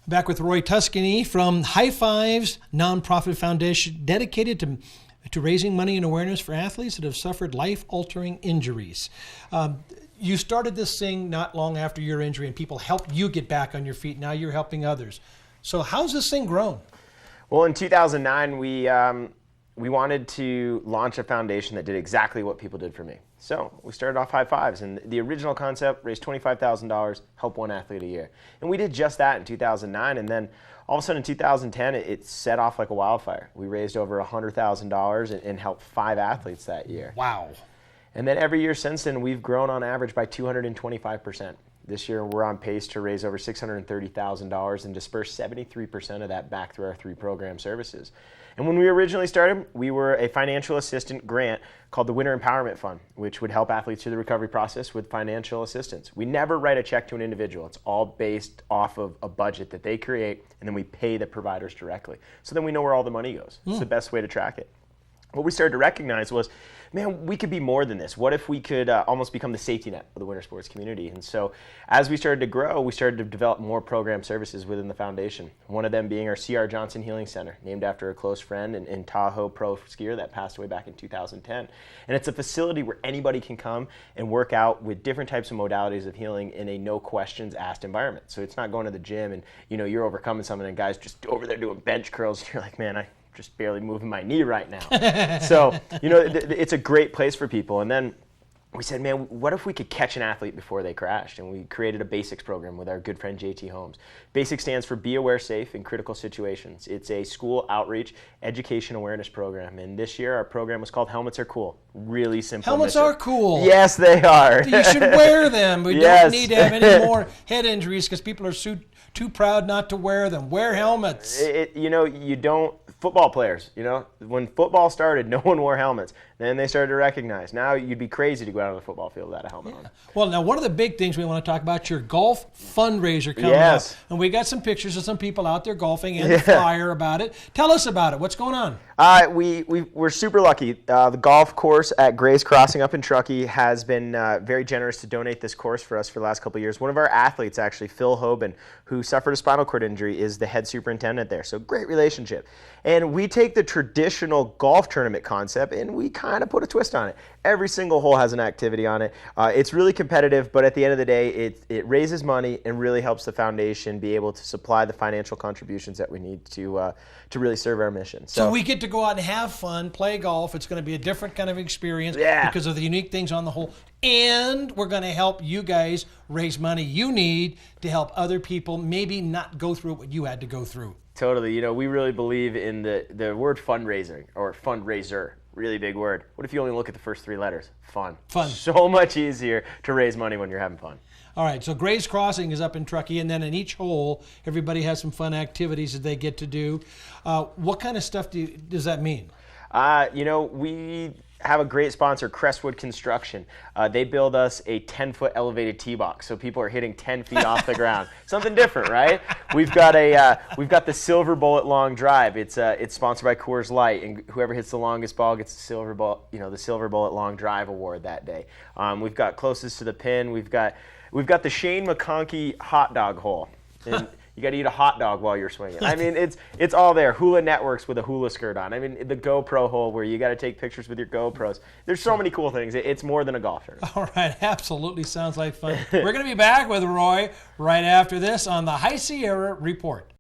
Back with Roy Tuscany from High Fives Nonprofit Foundation, dedicated to raising money and awareness for athletes that have suffered life-altering injuries. You started this thing not long after your injury, and people helped you get back on your feet. Now you're helping others. So how's this thing grown? Well, in 2009, we wanted to launch a foundation that did exactly what people did for me. So we started off High Fives, and the original concept, raised $25,000, help one athlete a year. And we did just that in 2009, and then all of a sudden in 2010, it set off like a wildfire. We raised over $100,000 and helped 5 athletes that year. Wow. And then every year since then, we've grown on average by 225%. This year, we're on pace to raise over $630,000 and disperse 73% of that back through our 3 program services. And when we originally started, we were a financial assistant grant called the Winter Empowerment Fund, which would help athletes through the recovery process with financial assistance. We never write a check to an individual. It's all based off of a budget that they create, and then we pay the providers directly. So then we know where all the money goes. It's the best way to track it. What we started to recognize was, man, we could be more than this. What if we could almost become the safety net of the winter sports community? And so as we started to grow, we started to develop more program services within the foundation. One of them being our C.R. Johnson Healing Center, named after a close friend and Tahoe pro skier that passed away back in 2010. And it's a facility where anybody can come and work out with different types of modalities of healing in a no questions asked environment. So it's not going to the gym and you're overcoming something and guys just over there doing bench curls. And you're like, man, I just barely moving my knee right now. So, it's a great place for people. And then we said, man, what if we could catch an athlete before they crashed? And we created a BASICS program with our good friend JT Holmes. BASICS stands for Be Aware Safe in Critical Situations. It's a school outreach education awareness program. And this year our program was called Helmets Are Cool. Really simple. Helmets are cool. Yes, they are. You should wear them. We don't need to have any more head injuries because people are too proud not to wear them. Wear helmets. You don't. Football players, when football started, no one wore helmets. Then they started to recognize. Now you'd be crazy to go out on the football field without a helmet on. Well, now one of the big things we want to talk about, your golf fundraiser coming up. And we got some pictures of some people out there golfing and a flyer about it. Tell us about it. What's going on? We're super lucky. The golf course at Gray's Crossing up in Truckee has been very generous to donate this course for us for the last couple of years. One of our athletes, actually, Phil Hoban, who suffered a spinal cord injury, is the head superintendent there. So great relationship. And we take the traditional golf tournament concept and we kind of put a twist on it. Every single hole has an activity on it. It's really competitive, but at the end of the day, it raises money and really helps the foundation be able to supply the financial contributions that we need to really serve our mission. So we get to go out and have fun, play golf. It's going to be a different kind of experience because of the unique things on the hole. And we're going to help you guys raise money you need to help other people maybe not go through what you had to go through. Totally. We really believe in the word fundraising or fundraiser. Really big word. What if you only look at the first 3 letters? Fun. Fun. So much easier to raise money when you're having fun. All right, so Gray's Crossing is up in Truckee, and then in each hole, everybody has some fun activities that they get to do. What kind of stuff does that mean? We have a great sponsor, Crestwood Construction. They build us a 10-foot elevated tee box, so people are hitting 10 feet off the ground. Something different, right? We've got the Silver Bullet Long Drive. It's sponsored by Coors Light, and whoever hits the longest ball gets the Silver Bullet Long Drive award that day. We've got closest to the pin. We've got the Shane McConkey hot dog hole. And you got to eat a hot dog while you're swinging. I mean, it's all there. Hula Networks with a hula skirt on. I mean, the GoPro hole where you got to take pictures with your GoPros. There's so many cool things. It's more than a golf tournament. All right, absolutely sounds like fun. We're going to be back with Roy right after this on the High Sierra Report.